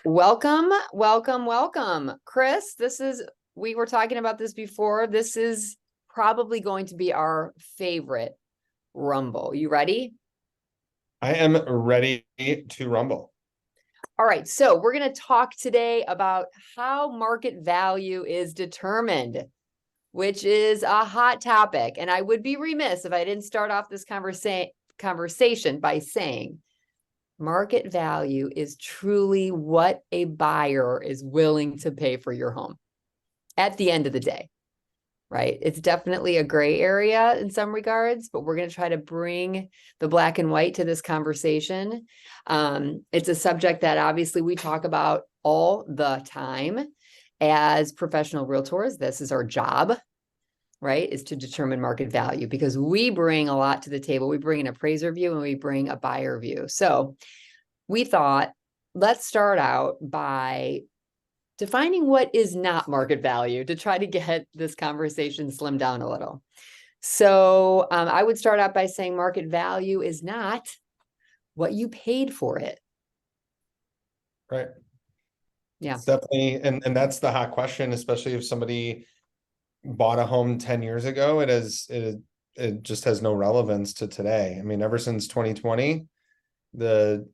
Welcome, welcome, welcome. Chris, we were talking about this before. This is probably going to be our favorite rumble. You ready? I am ready to rumble. All right, so we're going to talk today about how market value is determined, which is a hot topic. And I would be remiss if I didn't start off this conversation by saying market value is truly what a buyer is willing to pay for your home at the end of the day, right? It's definitely a gray area in some regards, but we're going to try to bring the black and white to this conversation. It's a subject that obviously we talk about all the time as professional realtors. This is our job, right? Is to determine market value because we bring a lot to the table. We bring an appraiser view and we bring a buyer view. So we thought, let's start out by defining what is not market value to try to get this conversation slimmed down a little. So I would start out by saying market value is not what you paid for it. Right. Yeah. It's definitely, and that's the hot question, especially if somebody bought a home 10 years ago, it just has no relevance to today. I mean, ever since 2020, the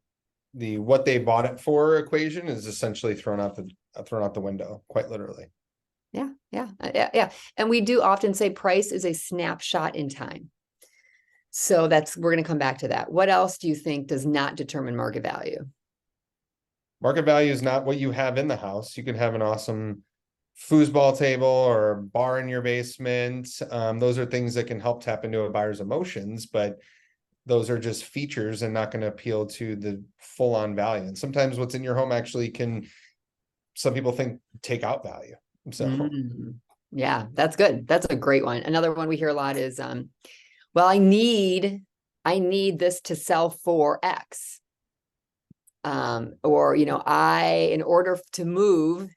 what they bought it for equation is essentially thrown out the window, quite literally. Yeah. And we do often say price is a snapshot in time. So we're going to come back to that. What else do you think does not determine market value? Market value is not what you have in the house. You can have an awesome foosball table or a bar in your basement. Those are things that can help tap into a buyer's emotions, but those are just features and not going to appeal to the full-on value. And sometimes what's in your home actually can, some people think, take out value. So Yeah, that's good. That's a great one. Another one we hear a lot is, well, I need this to sell for X. Or, in order to move,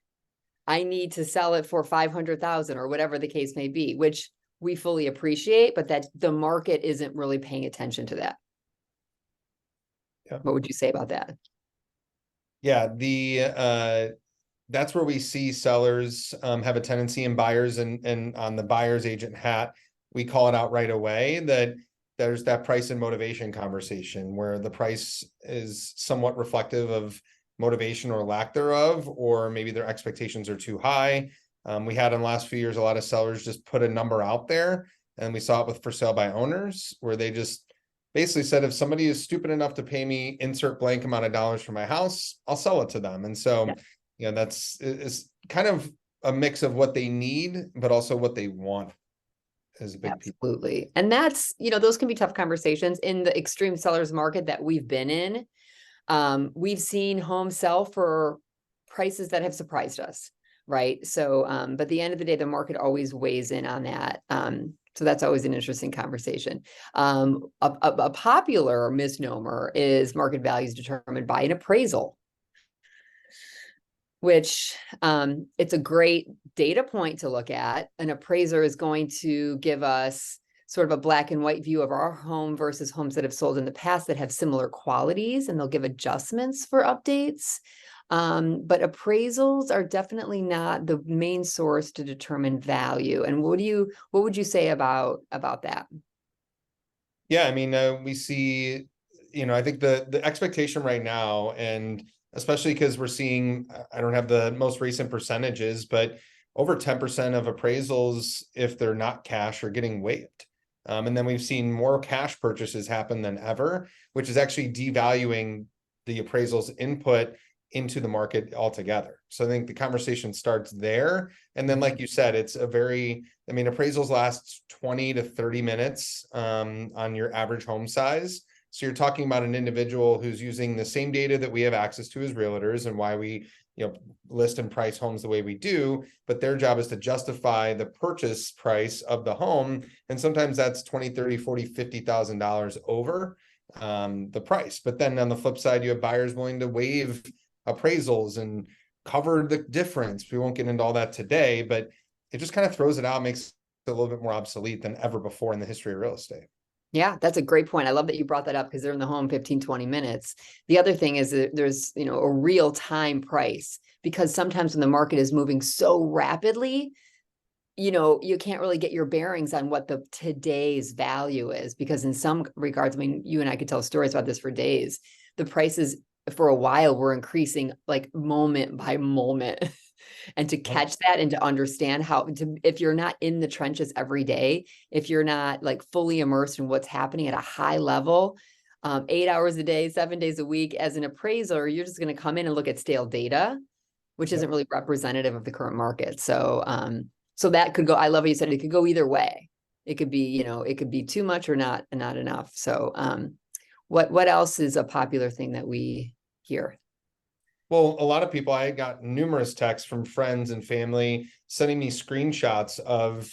I need to sell it for 500,000 or whatever the case may be, which we fully appreciate, but that the market isn't really paying attention to that. yeah. What would you say about that? Yeah, that's where we see sellers have a tendency, and buyers, and on the buyer's agent hat, we call it out right away that there's that price and motivation conversation where the price is somewhat reflective of motivation or lack thereof, or maybe their expectations are too high. We had in the last few years a lot of sellers just put a number out there, and we saw it with for sale by owners where they just basically said, if somebody is stupid enough to pay me insert blank amount of dollars for my house, I'll sell it to them. And so, it's kind of a mix of what they need, but also what they want is a big piece. Absolutely. And that's, those can be tough conversations in the extreme sellers market that we've been in. We've seen homes sell for prices that have surprised us, right? So, but at the end of the day, the market always weighs in on that. So that's always an interesting conversation. A popular misnomer is market value is determined by an appraisal, which it's a great data point to look at. An appraiser is going to give us sort of a black and white view of our home versus homes that have sold in the past that have similar qualities, and they'll give adjustments for updates. But appraisals are definitely not the main source to determine value. And what would you say about that? Yeah, I mean, we see, I think the expectation right now, and especially because we're seeing, I don't have the most recent percentages, but over 10% of appraisals, if they're not cash, are getting waived. And then we've seen more cash purchases happen than ever, which is actually devaluing the appraisal's input into the market altogether. So I think the conversation starts there. And then, like you said, appraisals last 20 to 30 minutes on your average home size. So you're talking about an individual who's using the same data that we have access to as realtors, and why we list and price homes the way we do, but their job is to justify the purchase price of the home. And sometimes that's 20, 30, 40, $50,000 over the price. But then on the flip side, you have buyers willing to waive appraisals and cover the difference. We won't get into all that today, but it just kind of throws it out, makes it a little bit more obsolete than ever before in the history of real estate. Yeah, that's a great point. I love that you brought that up because they're in the home 15, 20 minutes. The other thing is that there's, a real time price, because sometimes when the market is moving so rapidly, you can't really get your bearings on what the today's value is, because in some regards, I mean, you and I could tell stories about this for days. The prices for a while were increasing like moment by moment. And to catch that and to understand if you're not in the trenches every day, if you're not like fully immersed in what's happening at a high level, 8 hours a day, 7 days a week, as an appraiser, you're just going to come in and look at stale data, which isn't really representative of the current market. So that could go, I love what you said, it could go either way. It could be, it could be too much or not enough. So what else is a popular thing that we hear? Well, a lot of people, I got numerous texts from friends and family sending me screenshots of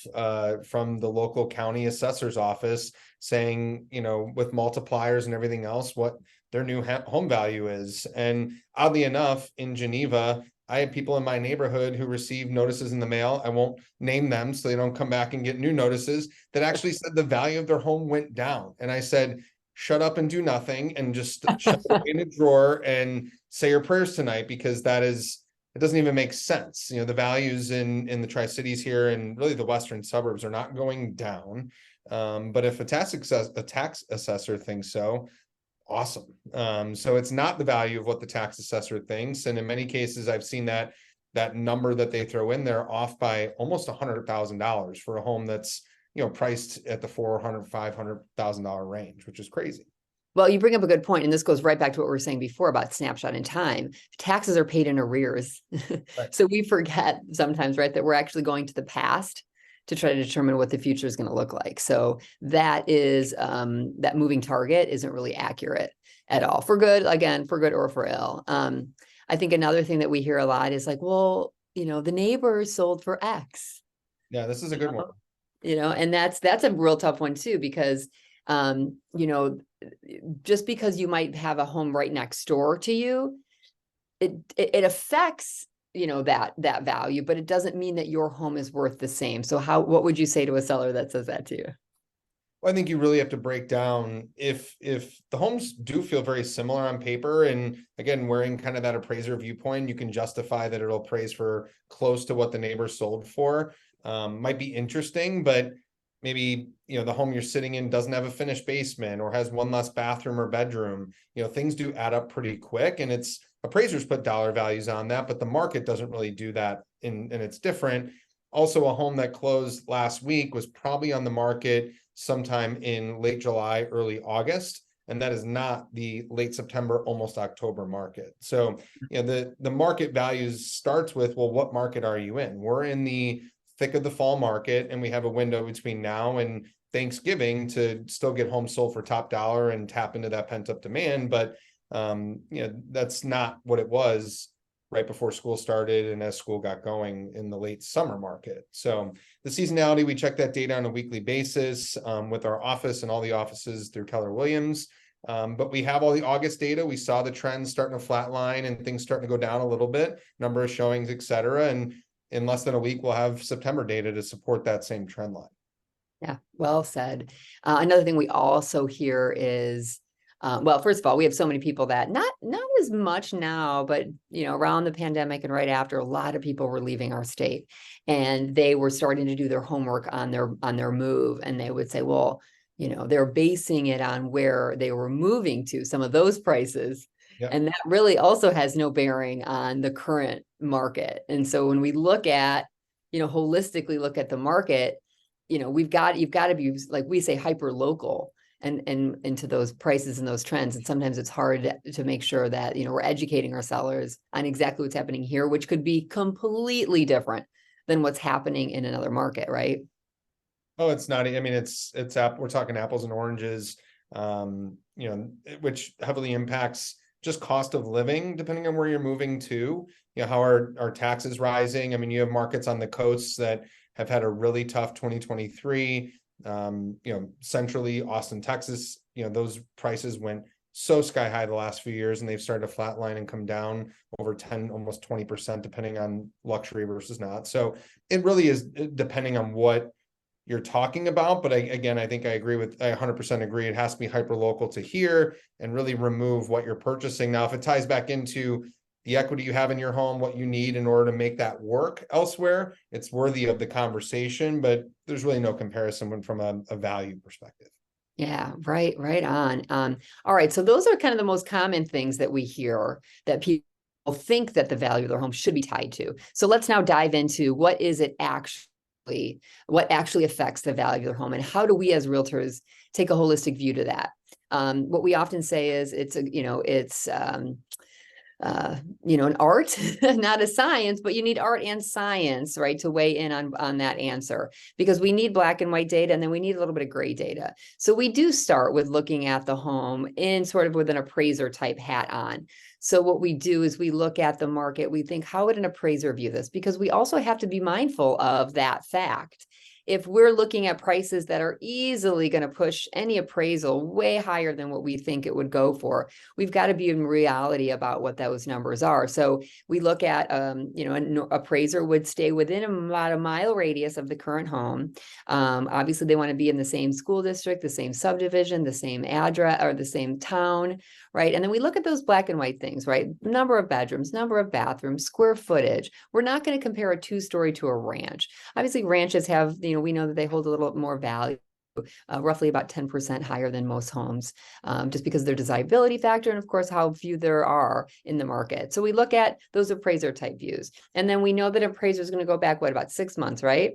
from the local county assessor's office saying, with multipliers and everything else, what their new home value is. And oddly enough, in Geneva, I had people in my neighborhood who received notices in the mail. I won't name them so they don't come back and get new notices, that actually said the value of their home went down. And I said, shut up and do nothing and just shut it in a drawer and say your prayers tonight, because it doesn't even make sense. The values in the Tri-Cities here and really the western suburbs are not going down. But if a tax assessor thinks so, awesome. So it's not the value of what the tax assessor thinks. And in many cases, I've seen that number that they throw in there off by almost $100,000 for a home that's priced at the $400,000-$500,000 range, which is crazy. Well, you bring up a good point, and this goes right back to what we were saying before about snapshot in time. Taxes are paid in arrears. Right. So we forget sometimes, right, that we're actually going to the past to try to determine what the future is going to look like. So that is that moving target isn't really accurate at all, for good or for ill. I think another thing that we hear a lot is like, well, the neighbor sold for X. Yeah, this is a good one. And that's a real tough one too, because just because you might have a home right next door to you, it affects that value, but it doesn't mean that your home is worth the same. So what would you say to a seller that says that to you? Well, I think you really have to break down if the homes do feel very similar on paper, and again, wearing kind of that appraiser viewpoint, you can justify that it'll appraise for close to what the neighbor sold for. Might be interesting, but maybe the home you're sitting in doesn't have a finished basement or has one less bathroom or bedroom. Things do add up pretty quick, and it's appraisers put dollar values on that, but the market doesn't really do that, and it's different. Also, a home that closed last week was probably on the market sometime in late July, early August, and that is not the late September, almost October market. So the market values starts with, well, what market are you in? We're in the thick of the fall market, and we have a window between now and Thanksgiving to still get homes sold for top dollar and tap into that pent up demand. But that's not what it was right before school started and as school got going in the late summer market. So the seasonality, we check that data on a weekly basis with our office and all the offices through Keller Williams. But we have all the August data. We saw the trends starting to flatline and things starting to go down a little bit, number of showings, et cetera. And in less than a week, we'll have September data to support that same trend line. Yeah, well said. Another thing we also hear is, well, first of all, we have so many people that not as much now, but around the pandemic and right after, a lot of people were leaving our state, and they were starting to do their homework on their move, and they would say, well, they're basing it on where they were moving to, some of those prices. Yep. And that really also has no bearing on the current market. And so when we look at, holistically look at the market, you've got to be, like we say, hyper local and into those prices and those trends. And sometimes it's hard to make sure that, we're educating our sellers on exactly what's happening here, which could be completely different than what's happening in another market, right? Oh, it's not. I mean, we're talking apples and oranges, which heavily impacts just cost of living, depending on where you're moving to, how are taxes rising? I mean, you have markets on the coasts that have had a really tough 2023. Centrally, Austin, Texas, those prices went so sky high the last few years, and they've started to flatline and come down over 10, almost 20%, depending on luxury versus not. So it really is depending on what you're talking about. But again, I think I 100% agree. It has to be hyper local to here and really remove what you're purchasing. Now, if it ties back into the equity you have in your home, what you need in order to make that work elsewhere, it's worthy of the conversation, but there's really no comparison from a value perspective. Yeah, right on. All right. So those are kind of the most common things that we hear that people think that the value of their home should be tied to. So let's now dive into what actually affects the value of their home, and how do we as realtors take a holistic view to that? What we often say is it's an art, not a science, but you need art and science, right, to weigh in on that answer, because we need black and white data, and then we need a little bit of gray data. So we do start with looking at the home in sort of with an appraiser type hat on. So what we do is we look at the market, we think, how would an appraiser view this? Because we also have to be mindful of that fact. If we're looking at prices that are easily going to push any appraisal way higher than what we think it would go for, we've got to be in reality about what those numbers are. So we look at, an appraiser would stay within about a mile radius of the current home. Obviously, they want to be in the same school district, the same subdivision, the same address, or the same town, right? And then we look at those black and white things, right? Number of bedrooms, number of bathrooms, square footage. We're not going to compare a two-story to a ranch. Obviously, ranches have, we know that they hold a little more value, roughly about 10% higher than most homes, just because of their desirability factor, and of course, how few there are in the market. So we look at those appraiser type views. And then we know that appraiser is going to go back, about 6 months, right?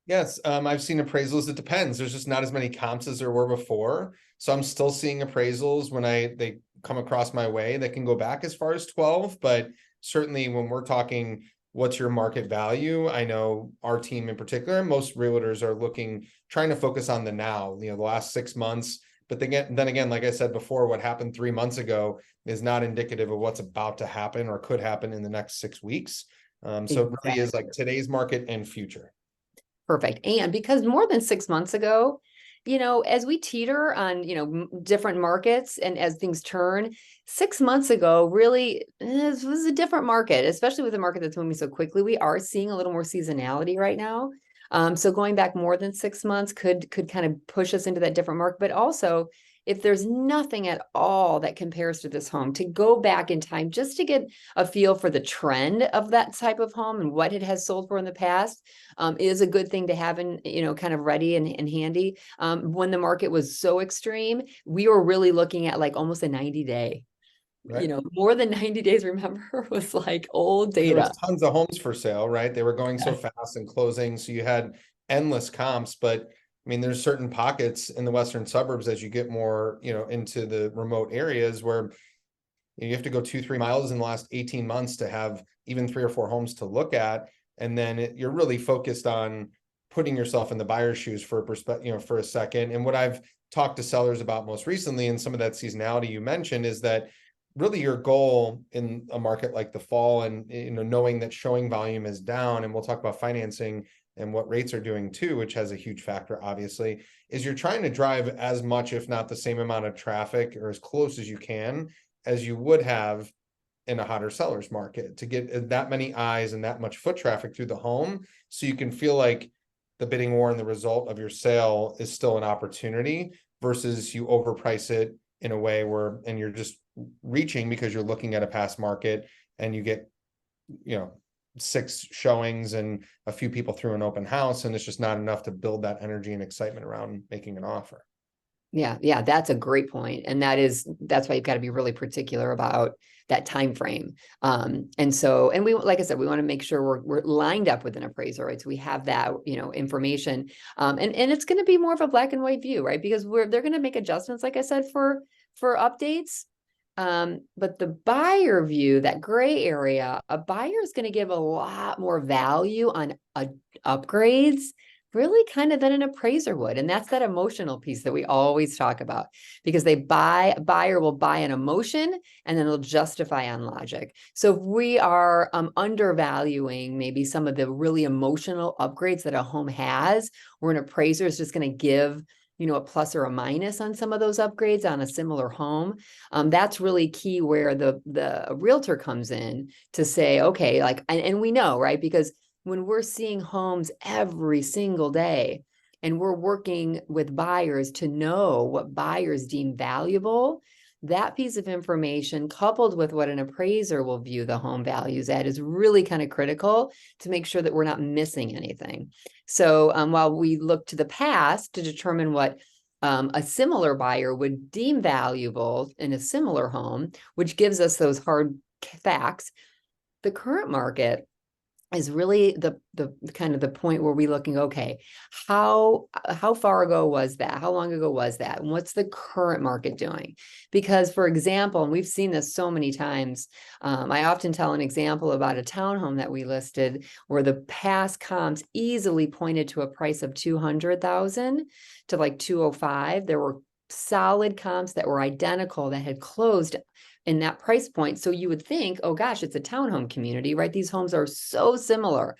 Yes, I've seen appraisals. It depends. There's just not as many comps as there were before. So I'm still seeing appraisals when they come across my way that can go back as far as 12. But certainly when we're talking what's your market value, I know our team in particular, most realtors are trying to focus on the now, the last 6 months. But then again, like I said before, what happened 3 months ago is not indicative of what's about to happen or could happen in the next 6 weeks. So it really is like today's market and future. Perfect. And because more than 6 months ago, as we teeter on, different markets and as things turn, 6 months ago, really, this was a different market, especially with a market that's moving so quickly. We are seeing a little more seasonality right now. So going back more than 6 months could kind of push us into that different market. But also, if there's nothing at all that compares to this home, to go back in time just to get a feel for the trend of that type of home and what it has sold for in the past, is a good thing to have in, kind of ready and handy. When the market was so extreme, we were really looking at like almost a 90-day. Right. More than 90 days, remember, was like old data. There was tons of homes for sale, right? They were going so fast and closing. So you had endless comps, but I mean, there's certain pockets in the western suburbs as you get more, into the remote areas where you have to go 2-3 miles in the last 18 months to have even 3 or 4 homes to look at. And then you're really focused on putting yourself in the buyer's shoes for for a second. And what I've talked to sellers about most recently, and some of that seasonality you mentioned, is that really your goal in a market like the fall, and knowing that showing volume is down, and we'll talk about financing and what rates are doing too, which has a huge factor, obviously, is you're trying to drive as much, if not the same amount of traffic, or as close as you can, as you would have in a hotter seller's market, to get that many eyes and that much foot traffic through the home, so you can feel like the bidding war and the result of your sale is still an opportunity, versus you overprice it in a way and you're just reaching because you're looking at a past market and you get 6 showings and a few people through an open house, and it's just not enough to build that energy and excitement around making an offer. Yeah, that's a great point. And that's why you've got to be really particular about that time frame. And we, like I said, we want to make sure we're lined up with an appraiser, right? So we have that, information. And it's going to be more of a black and white view, right? Because they're going to make adjustments, like I said, for updates. But the buyer view, that gray area, a buyer is going to give a lot more value on upgrades, really kind of than an appraiser would. And that's that emotional piece that we always talk about, because a buyer will buy an emotion and then they'll justify on logic. So if we are undervaluing maybe some of the really emotional upgrades that a home has, where an appraiser is just going to give a plus or a minus on some of those upgrades on a similar home. That's really key, where the realtor comes in to say, okay, and we know, right? Because when we're seeing homes every single day and we're working with buyers to know what buyers deem valuable, that piece of information coupled with what an appraiser will view the home values at is really kind of critical to make sure that we're not missing anything. So while we look to the past to determine what a similar buyer would deem valuable in a similar home, which gives us those hard facts, the current market is really the kind of the point where we're looking, okay, how far ago was that? How long ago was that? And what's the current market doing? Because, for example, and we've seen this so many times, I often tell an example about a townhome that we listed where the past comps easily pointed to a price of 200,000 to like 205. There were solid comps that were identical that had closed in that price point. So you would think, oh gosh, it's a townhome community, right? These homes are so similar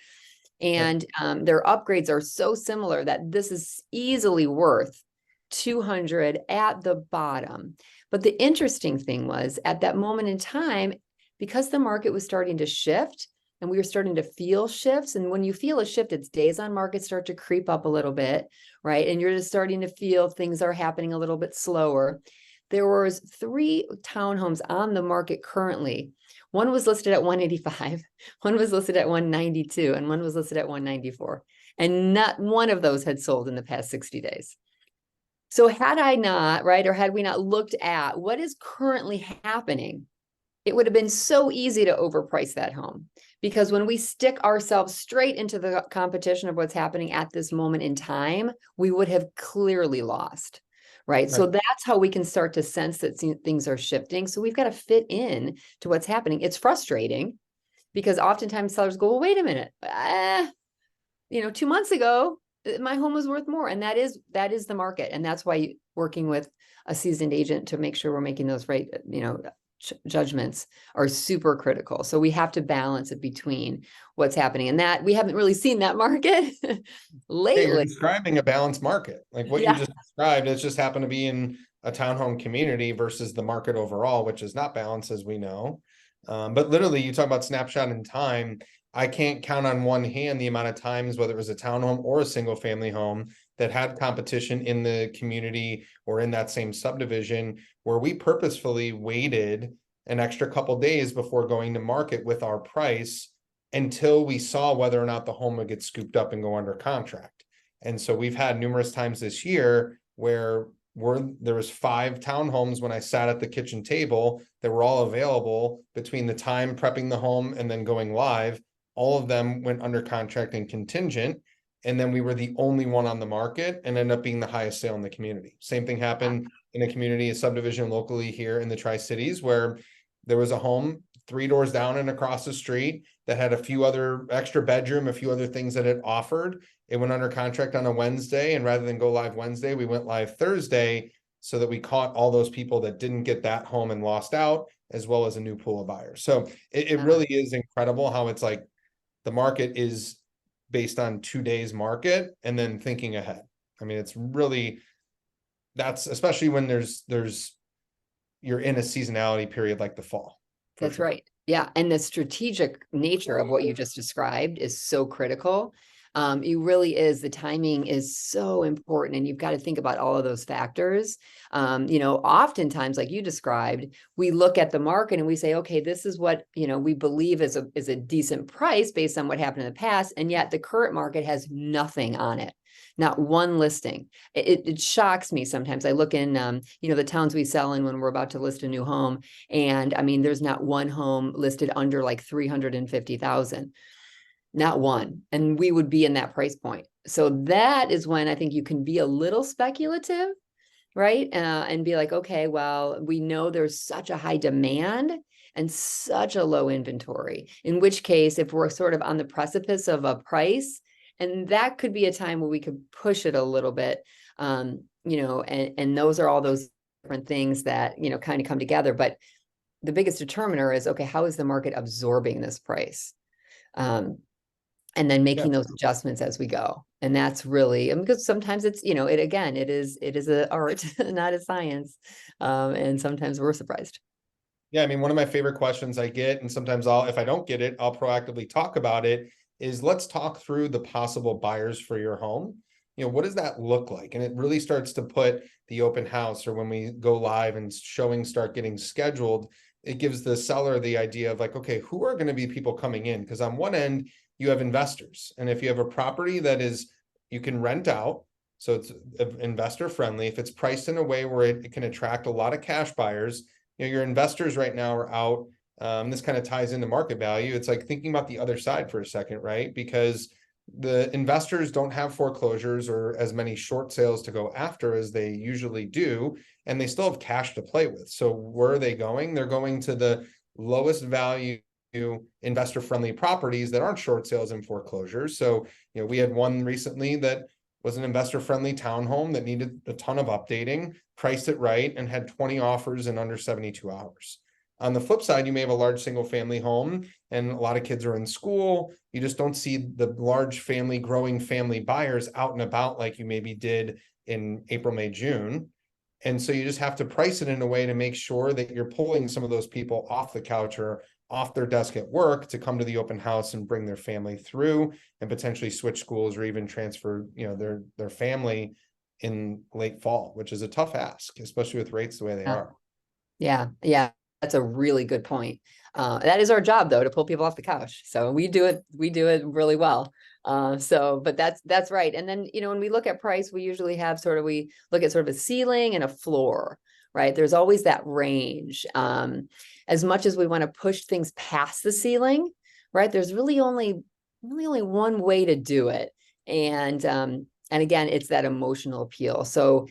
and their upgrades are so similar that this is easily worth 200 at the bottom. But the interesting thing was at that moment in time, because the market was starting to shift and we were starting to feel shifts. And when you feel a shift, it's days on market start to creep up a little bit, right? And you're just starting to feel things are happening a little bit slower. There was 3 townhomes on the market currently. One was listed at 185, one was listed at 192, and one was listed at 194. And not one of those had sold in the past 60 days. So had I not, right, or had we not looked at what is currently happening, it would have been so easy to overprice that home. Because when we stick ourselves straight into the competition of what's happening at this moment in time, we would have clearly lost. Right. So that's how we can start to sense that things are shifting. So we've got to fit in to what's happening. It's frustrating because oftentimes sellers go, well, wait a minute. 2 months ago, my home was worth more. And that is the market. And that's why working with a seasoned agent to make sure we're making those right, judgments are super critical. So we have to balance it between what's happening and that we haven't really seen that market lately. Hey, you're describing a balanced market. Like what you just described, it's just happened to be in a townhome community versus the market overall, which is not balanced as we know. But literally you talk about snapshot in time. I can't count on one hand the amount of times, whether it was a townhome or a single family home that had competition in the community or in that same subdivision where we purposefully waited an extra couple days before going to market with our price until we saw whether or not the home would get scooped up and go under contract. And so we've had numerous times this year where there was 5 townhomes when I sat at the kitchen table that were all available between the time prepping the home and then going live. All of them went under contract and contingent. And then we were the only one on the market and ended up being the highest sale in the community. Same thing happened in a community, a subdivision locally here in the Tri-Cities where there was a home 3 doors down and across the street that had a few other extra bedroom, a few other things that it offered. It went under contract on a Wednesday, and rather than go live Wednesday, we went live Thursday so that we caught all those people that didn't get that home and lost out, as well as a new pool of buyers. So it really is incredible how it's like the market is based on 2 days market and then thinking ahead. I mean, it's really, that's especially when you're in a seasonality period like the fall. That's right. Yeah. And the strategic nature of what you just described is so critical. It really is. The timing is so important, and you've got to think about all of those factors. Oftentimes, like you described, we look at the market and we say, okay, this is what, we believe is a decent price based on what happened in the past. And yet the current market has nothing on it. Not one listing. It shocks me sometimes. I look in, the towns we sell in when we're about to list a new home. And I mean, there's not one home listed under like 350,000. Not one. And we would be in that price point. So that is when I think you can be a little speculative, right? And be like, okay, well, we know there's such a high demand and such a low inventory, in which case, if we're sort of on the precipice of a price, and that could be a time where we could push it a little bit, and those are all those different things that, kind of come together. But the biggest determiner is, okay, how is the market absorbing this price? And then making those adjustments as we go. And that's really, because sometimes it's, it is an art, not a science. And sometimes we're surprised. Yeah. I mean, one of my favorite questions I get, and sometimes if I don't get it, I'll proactively talk about it, is let's talk through the possible buyers for your home. What does that look like? And it really starts to put the open house, or when we go live and showings start getting scheduled, it gives the seller the idea of like, okay, who are going to be people coming in? Because on one end, you have investors. And if you have a property that is, you can rent out, so it's investor friendly, if it's priced in a way where it can attract a lot of cash buyers, your investors right now are out. This kind of ties into market value. It's like thinking about the other side for a second, right? Because the investors don't have foreclosures or as many short sales to go after as they usually do, and they still have cash to play with. So where are they going? They're going to the lowest value investor friendly properties that aren't short sales and foreclosures. So, we had one recently that was an investor friendly townhome that needed a ton of updating, priced it right, and had 20 offers in under 72 hours. On the flip side, you may have a large single family home and a lot of kids are in school. You just don't see the large family, growing family buyers out and about like you maybe did in April, May, June. And so you just have to price it in a way to make sure that you're pulling some of those people off the couch or off their desk at work to come to the open house and bring their family through and potentially switch schools or even transfer, their family in late fall, which is a tough ask, especially with rates the way they are. Yeah. Yeah. That's a really good point. That is our job though, to pull people off the couch. So we do it really well. But that's right. And then, when we look at price, we usually have we look at sort of a ceiling and a floor, right? There's always that range. As much as we want to push things past the ceiling, right? There's really only one way to do it. And again, it's that emotional appeal. So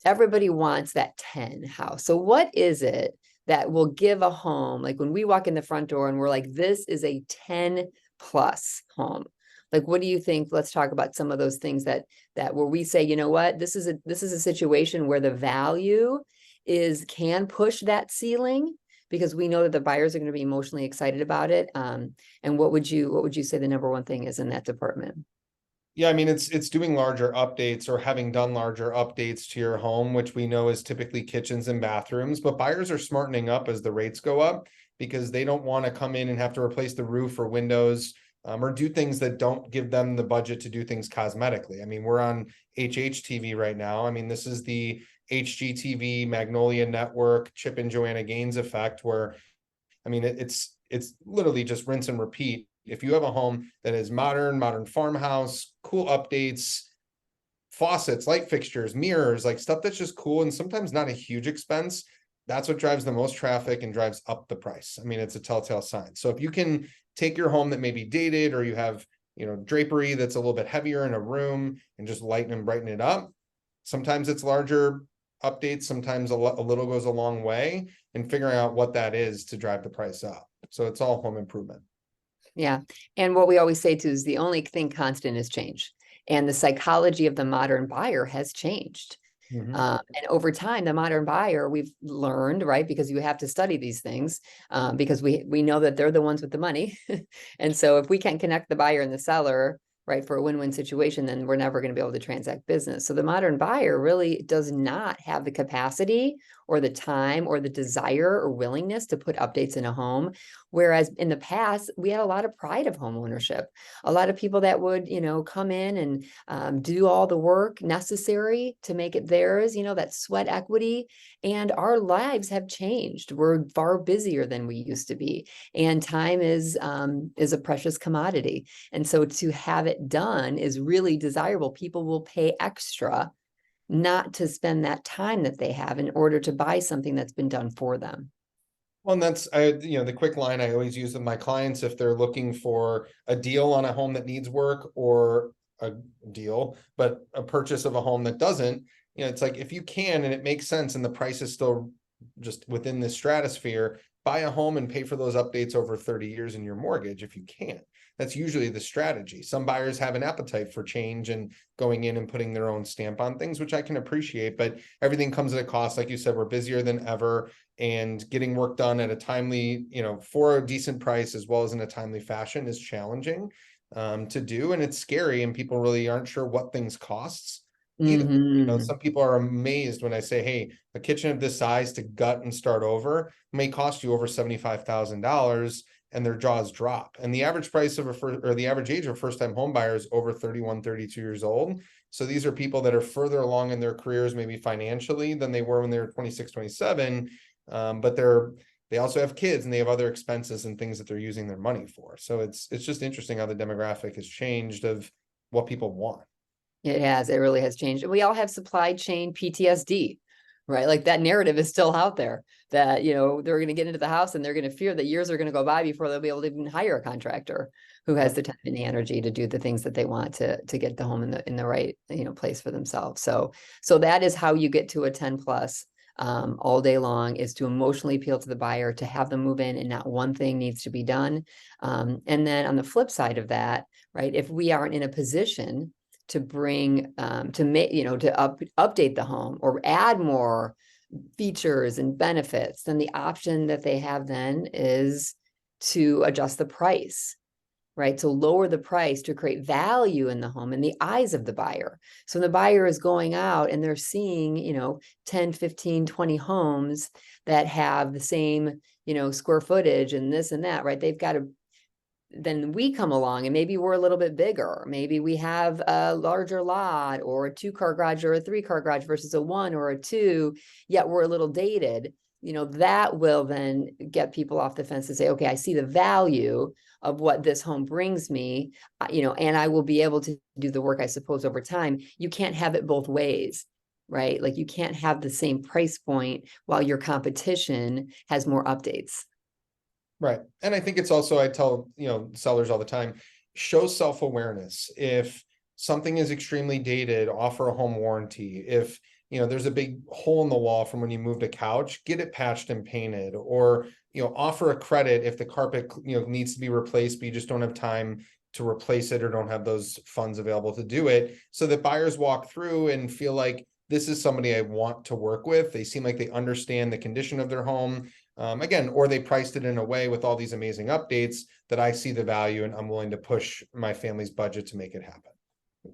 everybody wants that 10 house. So what is it that will give a home, like when we walk in the front door and we're like, this is a 10 plus home? Like, what do you think? Let's talk about some of those things that where we say, you know what, this is a situation where the value can push that ceiling, because we know that the buyers are going to be emotionally excited about it. And what would you say the number one thing is in that department? Yeah, I mean, it's doing larger updates or having done larger updates to your home, which we know is typically kitchens and bathrooms, but buyers are smartening up as the rates go up because they don't want to come in and have to replace the roof or windows, or do things that don't give them the budget to do things cosmetically. I mean, we're on HHTV right now. I mean, this is the HGTV Magnolia Network Chip and Joanna Gaines effect, where, I mean, it's literally just rinse and repeat. If you have a home that is modern farmhouse, cool updates, faucets, light fixtures, mirrors, like stuff that's just cool and sometimes not a huge expense, that's what drives the most traffic and drives up the price. I mean, it's a telltale sign. So if you can take your home that may be dated, or you have, drapery that's a little bit heavier in a room, and just lighten and brighten it up, sometimes it's larger updates, sometimes a little goes a long way, and figuring out what that is to drive the price up. So it's all home improvement. Yeah. And what we always say too is the only thing constant is change. And the psychology of the modern buyer has changed. Mm-hmm. And over time, the modern buyer, we've learned, right? Because you have to study these things, because we know that they're the ones with the money. And so if we can't connect the buyer and the seller, right, for a win-win situation, then we're never going to be able to transact business. So the modern buyer really does not have the capacity or the time or the desire or willingness to put updates in a home. Whereas in the past, we had a lot of pride of home ownership, a lot of people that would, come in and do all the work necessary to make it theirs, that sweat equity. And our lives have changed. We're far busier than we used to be. And time is a precious commodity. And so to have it done is really desirable. People will pay extra not to spend that time that they have in order to buy something that's been done for them. Well, and that's, the quick line I always use with my clients if they're looking for a deal on a home that needs work, or a deal, but a purchase of a home that doesn't, it's like, if you can, and it makes sense, and the price is still just within this stratosphere, buy a home and pay for those updates over 30 years in your mortgage if you can. That's usually the strategy. Some buyers have an appetite for change and going in and putting their own stamp on things, which I can appreciate, but everything comes at a cost. Like you said, we're busier than ever, and getting work done at a timely, for a decent price, as well as in a timely fashion, is challenging to do. And it's scary, and people really aren't sure what things costs either. Mm-hmm. Some people are amazed when I say, hey, a kitchen of this size to gut and start over may cost you over $75,000. and their jaws drop. And the average price of the average age of a first-time home buyer is over 31, 32 years old. So these are people that are further along in their careers, maybe financially, than they were when they were 26, 27. But they also have kids and they have other expenses and things that they're using their money for. So it's just interesting how the demographic has changed of what people want. It has, it really has changed. And we all have supply chain PTSD, right? Like that narrative is still out there that, you know, they're going to get into the house and they're going to fear that years are going to go by before they'll be able to even hire a contractor who has the time and the energy to do the things that they want to get the home in the right, you know, place for themselves. So that is how you get to a 10 plus all day long, is to emotionally appeal to the buyer, to have them move in and not one thing needs to be done. And then on the flip side of that, right, if we aren't in a position to bring, to make, you know, to update the home or add more features and benefits, then the option that they have then is to adjust the price, right? To lower the price to create value in the home in the eyes of the buyer. So the buyer is going out and they're seeing, you know, 10, 15, 20 homes that have the same, you know, square footage and this and that, right? They've got to, then we come along and maybe we're a little bit bigger. Maybe we have a larger lot or a 2-car garage or a 3-car garage versus a 1 or a 2, yet we're a little dated. You know, that will then get people off the fence to say, okay, I see the value of what this home brings me, you know, and I will be able to do the work, I suppose, over time. You can't have it both ways, right? Like you can't have the same price point while your competition has more updates. Right. And I think it's also, I tell, you know, sellers all the time, show self-awareness. If something is extremely dated, offer a home warranty. If, you know, there's a big hole in the wall from when you moved a couch, get it patched and painted, or, you know, offer a credit if the carpet, you know, needs to be replaced, but you just don't have time to replace it or don't have those funds available to do it, so that buyers walk through and feel like this is somebody I want to work with. They seem like they understand the condition of their home. Again, or they priced it in a way with all these amazing updates that I see the value and I'm willing to push my family's budget to make it happen.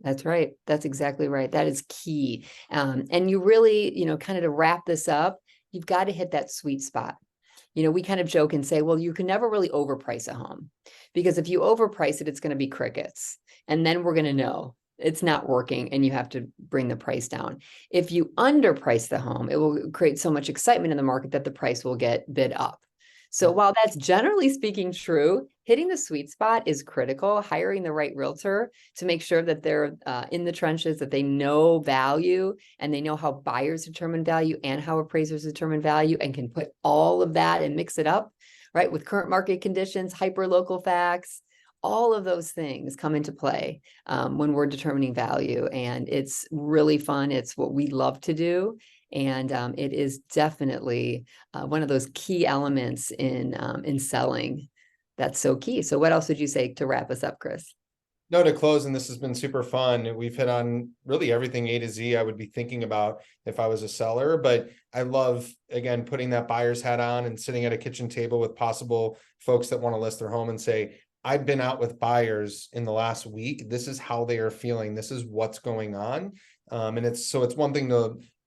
That's right. That's exactly right. That is key. And you really, you know, kind of to wrap this up, you've got to hit that sweet spot. You know, we kind of joke and say, well, you can never really overprice a home, because if you overprice it, it's going to be crickets. And then we're going to know it's not working and you have to bring the price down. If you underprice the home, it will create so much excitement in the market that the price will get bid up. So while that's generally speaking true, hitting the sweet spot is critical. Hiring the right realtor to make sure that they're in the trenches, that they know value and they know how buyers determine value and how appraisers determine value, and can put all of that and mix it up, right, with current market conditions, hyper local facts. All of those things come into play when we're determining value, and it's really fun. It's what we love to do. And it is definitely one of those key elements in selling. That's so key. So what else would you say to wrap us up, Chris? No, to close, and this has been super fun. We've hit on really everything A to Z I would be thinking about if I was a seller, but I love, again, putting that buyer's hat on and sitting at a kitchen table with possible folks that want to list their home and say, I've been out with buyers in the last week. This is how they are feeling. This is what's going on. And it's one thing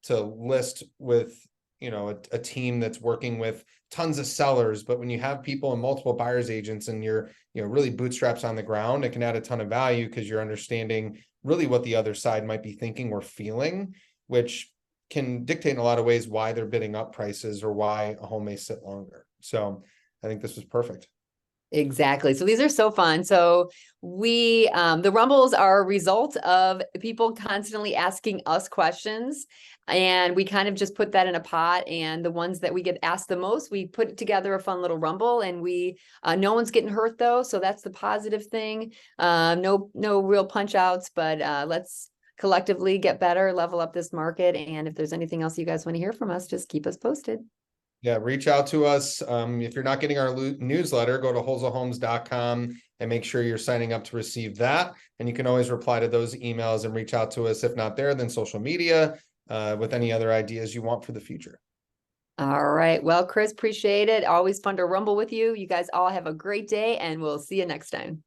to list with, you know, a team that's working with tons of sellers, but when you have people and multiple buyers agents and you're, you know, really bootstraps on the ground, it can add a ton of value because you're understanding really what the other side might be thinking or feeling, which can dictate in a lot of ways why they're bidding up prices or why a home may sit longer. So I think this was perfect. Exactly. So these are so fun. So we, the rumbles are a result of people constantly asking us questions, and we kind of just put that in a pot, and the ones that we get asked the most, we put together a fun little rumble, and we, no one's getting hurt though. So that's the positive thing. No real punch outs, but let's collectively get better, level up this market. And if there's anything else you guys want to hear from us, just keep us posted. Yeah, reach out to us. If you're not getting our newsletter, go to holzlhomes.com and make sure you're signing up to receive that. And you can always reply to those emails and reach out to us. If not there, then social media with any other ideas you want for the future. All right. Well, Chris, appreciate it. Always fun to rumble with you. You guys all have a great day, and we'll see you next time.